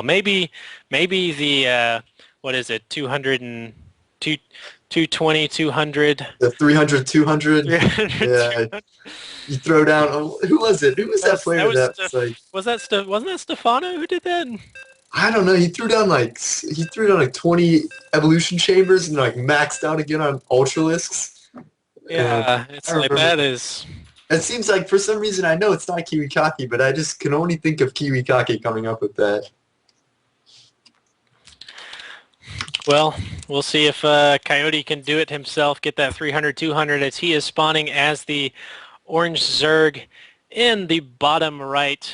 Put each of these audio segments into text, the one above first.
Maybe the what is it, 220, 200, The 300, 200. 300, Yeah, 200. you throw down. Oh, who was it? Who was that That player was that was like? wasn't that Stefano who did that? I don't know. He threw down like 20 evolution chambers and like maxed out again on Ultralisks. And Yeah, I it's like remember that is. it seems like for some reason I know it's not Kiwikaki, but I just can only think of Kiwikaki coming up with that. Well, we'll see if Coyote can do it himself, get that 300, 200 as he is spawning as the orange Zerg in the bottom right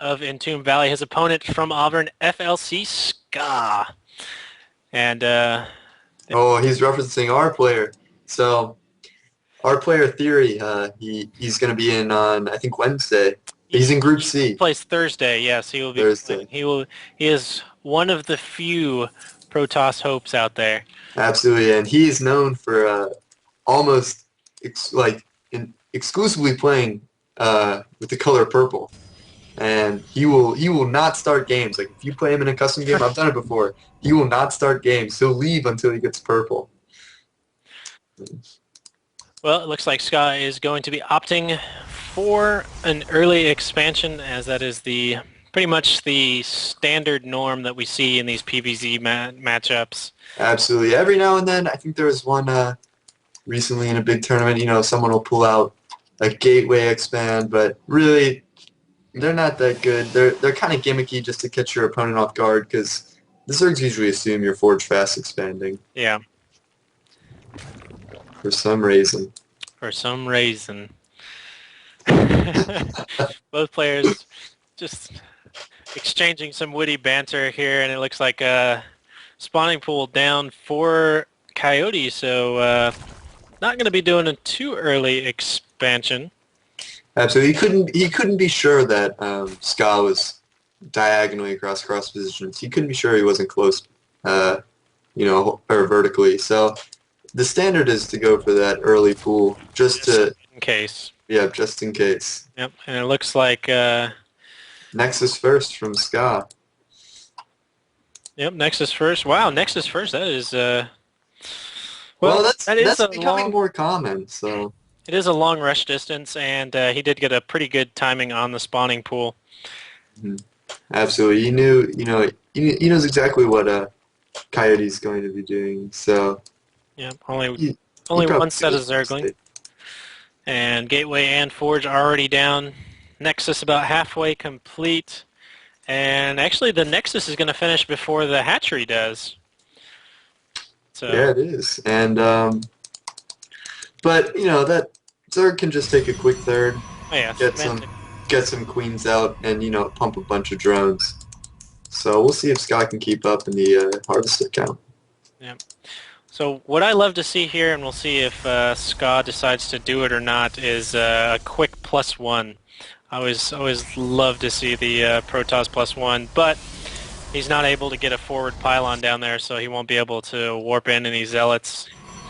of Entomb Valley. His opponent from Auburn, FLC Ska. And Oh, he's referencing our player. So our player theory, he's going to be in on I think Wednesday. He's in Group he C plays Thursday. Yes, he will be playing. Thursday. He is one of the few Protoss hopes out there. Absolutely, and he is known for almost exclusively playing with the color purple. And he will not start games. Like if you play him in a custom game, I've done it before. He will not start games. He'll leave until he gets purple. Well, it looks like Ska is going to be opting for an early expansion, as that is the pretty much the standard norm that we see in these PvZ matchups. Absolutely. Every now and then, I think there was one recently in a big tournament. Someone will pull out a gateway expand, but really, they're not that good. They're kind of gimmicky just to catch your opponent off guard because the Zergs usually assume you're forge fast expanding Yeah, for some reason. for some reason. Both players just exchanging some witty banter here, and it looks like a spawning pool down for Coyote, so not going to be doing a too early expansion. Absolutely, he couldn't be sure that Ska was diagonally across cross positions. He couldn't be sure he wasn't close, or vertically. So the standard is to go for that early pool, just Just to in case. yeah, just in case. Yep, and it looks like Nexus first from Ska. yep, Nexus first. Wow, Nexus first. That is Well, well, that's that is that's a becoming long. more common. So It is a long rush distance, and he did get a pretty good timing on the spawning pool. mhm. Absolutely, he knew. He knows exactly what Coyote's going to be doing. So Yep, he only probably one set knew of his Zergling, mistake. and Gateway and Forge are already down. Nexus about halfway complete, and actually the Nexus is going to finish before the hatchery does. Yeah, So it is. And but that Zerg can just take a quick third, oh yeah, get some semantic. get some queens out, and pump a bunch of drones. So we'll see if Scott can keep up in the harvester count. Yeah. So what I love to see here, and we'll see if Ska decides to do it or not, is a quick +1. I always love to see the Protoss +1, but he's not able to get a forward pylon down there, so he won't be able to warp in any zealots.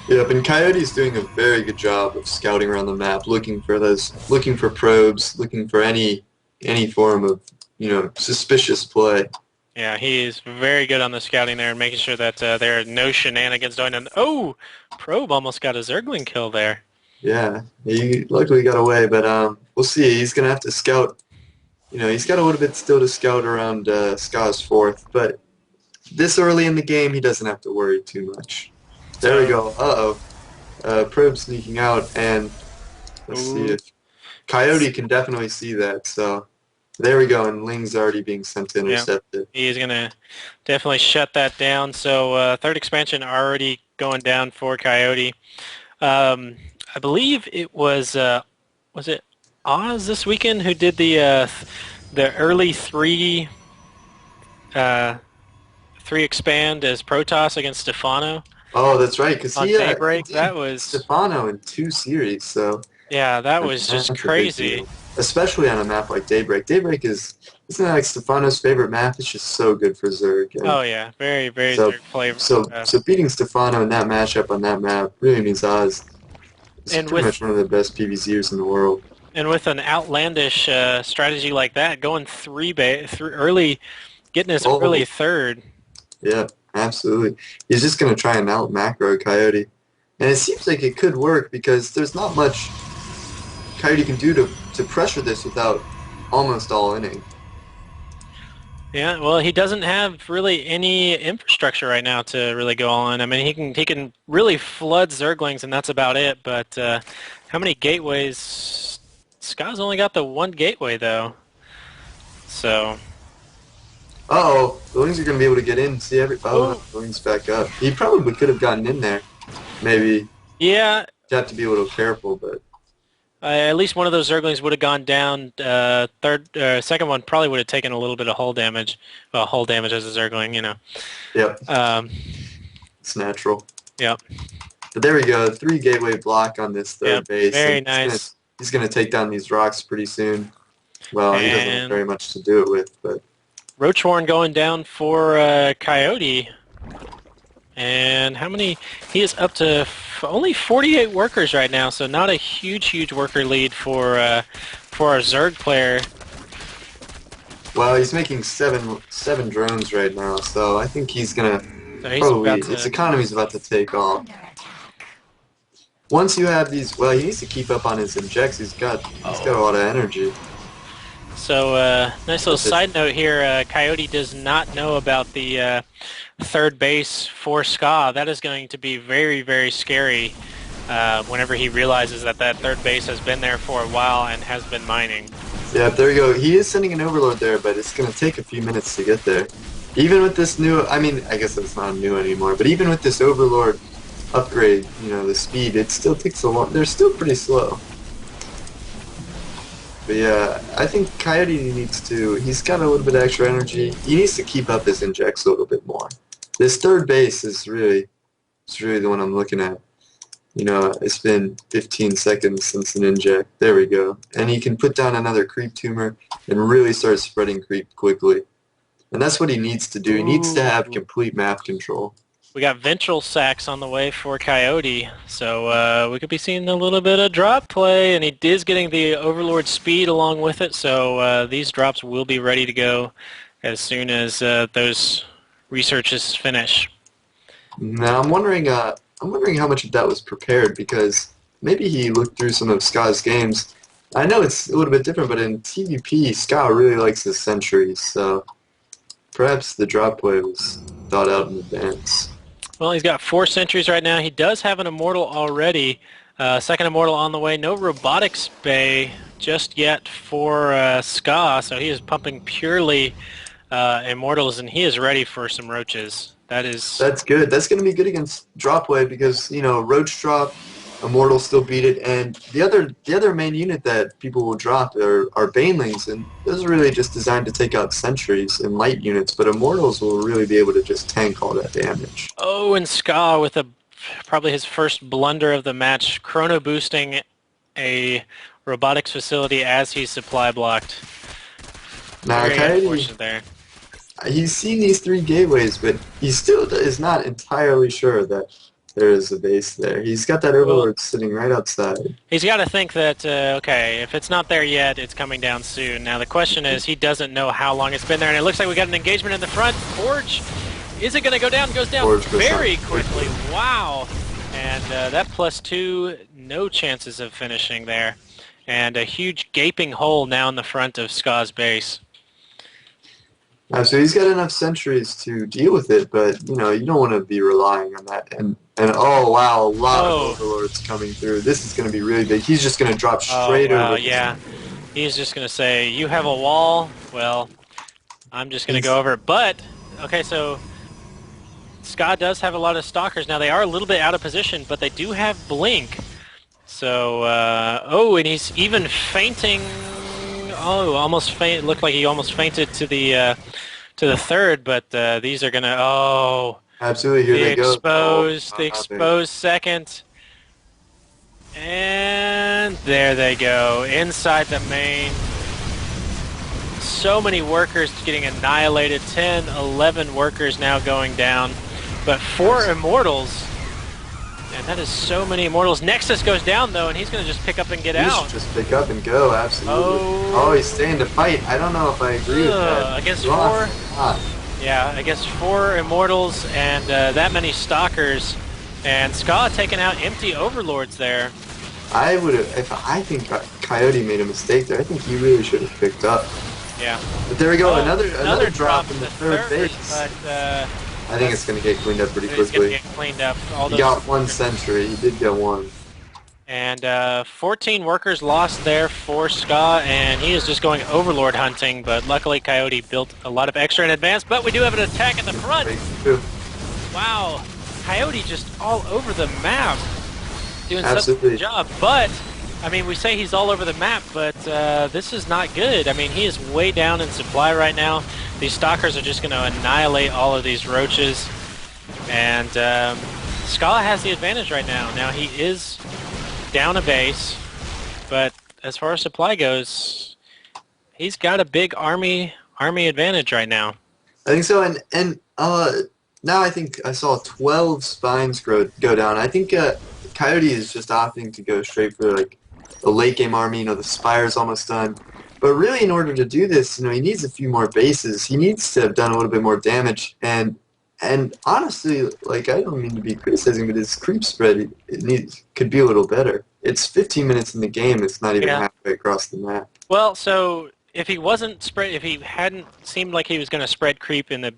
Yep, and Coyote's doing a very good job of scouting around the map, looking for probes, looking for any form of suspicious play. Yeah, he is very good on the scouting there and making sure that there are no shenanigans going on. Oh, Probe almost got a Zergling kill there. Yeah, he luckily got away, but we'll see. He's gonna have to scout. He's got a little bit still to scout around Ska's fourth, but this early in the game, he doesn't have to worry too much. There we So, go. Uh-oh. Probe sneaking out, and let's see ooh, if Coyote can definitely see that. So there we go, and Ling's already being sent to yeah, intercept it. he's going to definitely shut that down. So third expansion already going down for Coyote. I believe it was it Oz this weekend who did the early uh, three expand as Protoss against Stefano Oh, that's right, because on he Daybreak. did That was Stefano in 2 series, so yeah, that was that's just a big crazy. deal. Especially on a map like Daybreak. Daybreak isn't that like Stefano's favorite map? It's just so good for Zerg, and Oh yeah, very very so Zerg flavor. so beating Stefano in that matchup on that map really means Oz is And pretty with much one of the best PvZers in the world. and with an outlandish strategy like that, going three early getting his early Oh, third. yeah, absolutely. He's just going to try and out macro Coyote. And it seems like it could work because there's not much Coyote can do to pressure this without almost all inning. Yeah, well, he doesn't have really any infrastructure right now to really go on. I mean, he can really flood Zerglings, and that's about it. But how many gateways? Ska's only got the one gateway though. So, Uh-oh, the Wings are going to be able to get in. See every. Oh, no, oh, the Wings back up. He probably could have gotten in there. Maybe. yeah. You have to be a little careful, but At least one of those Zerglings would have gone down. Second one probably would have taken a little bit of hull damage. Well, hull damage as a Zergling, you know. yep, Um, it's natural. yep, But there we go. 3 gateway block on this yep. third base, Very and nice. he's gonna take down these rocks pretty soon. Well, he doesn't have And very much to do it with, but Roachhorn going down for Coyote. And how many? He is up to only 48 workers right now, so not a huge worker lead for our Zerg player. well, he's making seven drones right now, so I think he's gonna So he's probably about his to. economy's about to take off. Once you have these, well, he needs to keep up on his injects. He's got a lot of energy. So nice little But this, side note here. Coyote does not know about the third base for Ska. That is going to be very scary whenever he realizes that that third base has been there for a while and has been mining. yeah, there you go. He is sending an overlord there, but it's gonna take a few minutes to get there. Even with this new, I mean, I guess it's not new anymore, but even with this overlord upgrade, the speed, it still takes a long. They're still pretty slow. But yeah, I think Coyote needs to. He's got a little bit of extra energy. He needs to keep up his injects a little bit more. This third base it's really the one I'm looking at. It's been 15 seconds since an inject. There we go. And he can put down another creep tumor and really start spreading creep quickly. And that's what he needs to do. He needs to have Ooh. complete map control. We got ventral sacks on the way for Coyote, so we could be seeing a little bit of drop play, and he is getting the Overlord speed along with it, so these drops will be ready to go as soon as those researches finish. Now I'm wondering how much of that was prepared because maybe he looked through some of Ska's games. I know it's a little bit different, but in TVP, Ska really likes his sentries, so perhaps the drop play was thought out in advance. Well, he's got 4 sentries right now. He does have an Immortal already. Second Immortal on the way. No Robotics Bay just yet for Ska, so he is pumping purely Immortals, and he is ready for some Roaches. That is... That's good. That's going to be good against drop play because roach drop, immortal still beat it, and the other main unit that people will drop are banelings, and those are really just designed to take out sentries and light units. But immortals will really be able to just tank all that damage. Oh, and Ska with probably his first blunder of the match, chrono boosting a robotics facility as he's supply blocked. Now, Very Coyote, unfortunate there. he's seen these 3 gateways, but he still is not entirely sure that there is a base there. He's got that Well, overlord sitting right outside. he's got to think that, okay, if it's not there yet, it's coming down soon. Now, the question is, he doesn't know how long it's been there, and it looks like we got an engagement in the front. Forge, is it going to go down? Goes down Forge goes very down quickly. Wow. And that +2, no chances of finishing there. And a huge gaping hole now in the front of Ska's base. So he's got enough sentries to deal with it, but you don't want to be relying on that. And oh wow, a lot of overlords coming through. This is going to be really big. He's just going to drop straight over. Yeah. He's just going to say, you have a wall? Well, I'm just going to go over it. But, okay, so Ska does have a lot of stalkers. Now, they are a little bit out of position, but they do have blink. So, and he's even feinting. Oh, almost faint. Looked like he almost fainted to the third, but these are going to, Absolutely, here they go. The exposed second. And there they go, inside the main. So many workers getting annihilated, 10, 11 workers now going down. But 4 immortals, and that is so many immortals. Nexus goes down though, and he's going to just pick up and get out. Just pick up and go, absolutely. Oh, he's staying to fight. I don't know if I agree with that. Against 4? lot. Yeah, against 4 Immortals and that many Stalkers, and Ska taking out empty Overlords there. I would have, if I think Coyote made a mistake there, I think he really should have picked up. Yeah. But there we go, Oh, another drop to in the the third third, base. but I think it's going to get cleaned up pretty it's going to quickly. get cleaned up. All He those got one century. He did get one. and 14 workers lost there for Ska, and he is just going Overlord hunting, but luckily Coyote built a lot of extra in advance, but we do have an attack at the front. Wow, Coyote just all over the map, doing such a good job, but I mean, we say he's all over the map, but this is not good. I mean, he is way down in supply right now. These Stalkers are just going to annihilate all of these roaches, and Ska has the advantage right now. Now, he is down a base, but as far as supply goes, he's got a big army advantage right now. I think so, and now I think I saw 12 spines go down. I think Coyote is just opting to go straight for like a late game army. You know, the spire's almost done. But really, in order to do this, you know, he needs a few more bases. He needs to have done a little bit more damage. And honestly, like, I don't mean to be criticizing, but his creep spread could be a little better. It's 15 minutes in the game. It's not even halfway across the map. Well, so if he hadn't seemed like he was going to spread creep in the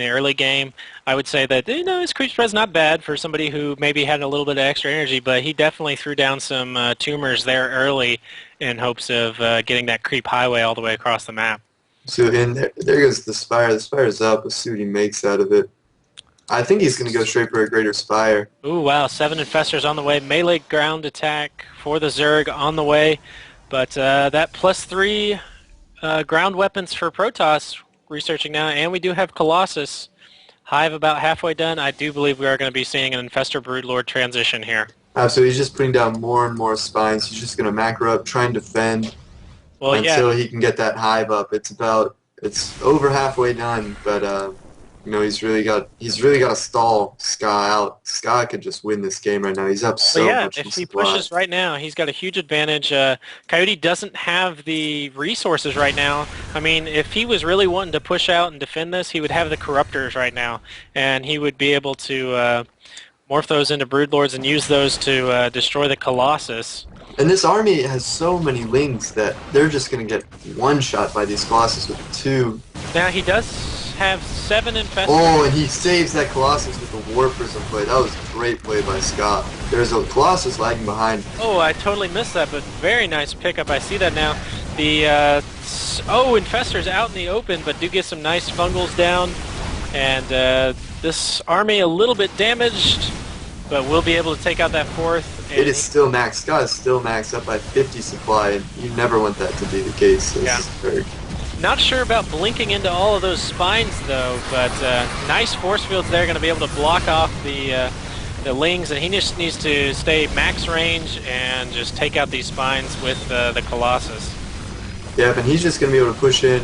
early game, I would say that, you know, his creep spread's not bad for somebody who maybe had a little bit of extra energy, but he definitely threw down some tumors there early in hopes of getting that creep highway all the way across the map. So, and there goes the spire. The spire's up. Let's see what he makes out of it. I think he's going to go straight for a greater spire. Ooh, wow, 7 infestors on the way. Melee ground attack for the Zerg on the way. But that +3 ground weapons for Protoss, researching now, and we do have Colossus. Hive about halfway done. I do believe we are going to be seeing an Infestor Broodlord transition here. So he's just putting down more and more spines. He's just going to macro up, try and defend until he can get that hive up. It's over halfway done, but you know, he's really got to stall Ska out. Ska could just win this game right now. He's up so much in if he supply. pushes right now, he's got a huge advantage. Coyote doesn't have the resources right now. I mean, if he was really wanting to push out and defend this, he would have the Corruptors right now, and he would be able to morph those into Broodlords and use those to destroy the Colossus. And this army has so many lings that they're just going to get one shot by these Colossus with 2. Now, he does have 7 infestors. Oh, and he saves that Colossus with a War Prism play. That was a great play by Scott. There's a Colossus lagging behind. Oh, I totally missed that, but very nice pickup. I see that now. The Infestors out in the open, but do get some nice fungals down. And this army a little bit damaged, but we'll be able to take out that 4th. It is still max. Scott is still maxed up by 50 supply, and you never want that to be the case. Not sure about blinking into all of those spines, though, but nice force fields there, going to be able to block off the lings, and he just needs to stay max range and just take out these spines with the Colossus. Yeah, and he's just going to be able to push in,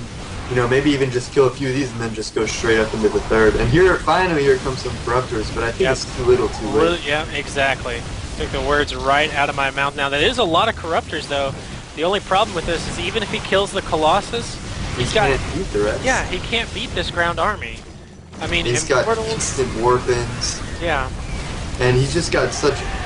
you know, maybe even just kill a few of these and then just go straight up into the 3rd. And finally, here comes some Corruptors, but I think it's too little too late. Yeah, exactly. Took the words right out of my mouth. Now, that is a lot of Corruptors, though. The only problem with this is even if he kills the Colossus, he can't beat the rest. Yeah, he can't beat this ground army. I mean, he's got instant warpins. Yeah. And he's just got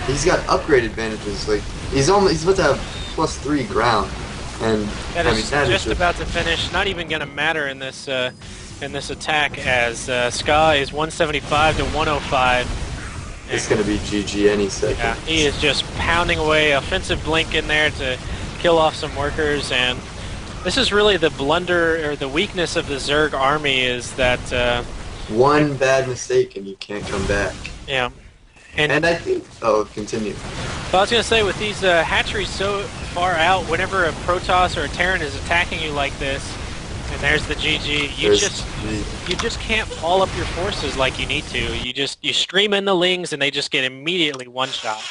he's got upgrade advantages. Like, he's about to have +3 ground. And that is just about to finish. Not even going to matter in this attack, as Ska is 175 to 105. It's going to be GG any second. Yeah, he is just pounding away. Offensive blink in there to kill off some workers, and this is really the blunder or the weakness of the Zerg army, is that one bad mistake and you can't come back. Yeah. And I think... Oh, continue. Well, I was going to say, with these hatcheries so far out, whenever a Protoss or a Terran is attacking you like this, and there's the GG, you just can't haul up your forces like you need to. You stream in the lings and they just get immediately one-shot.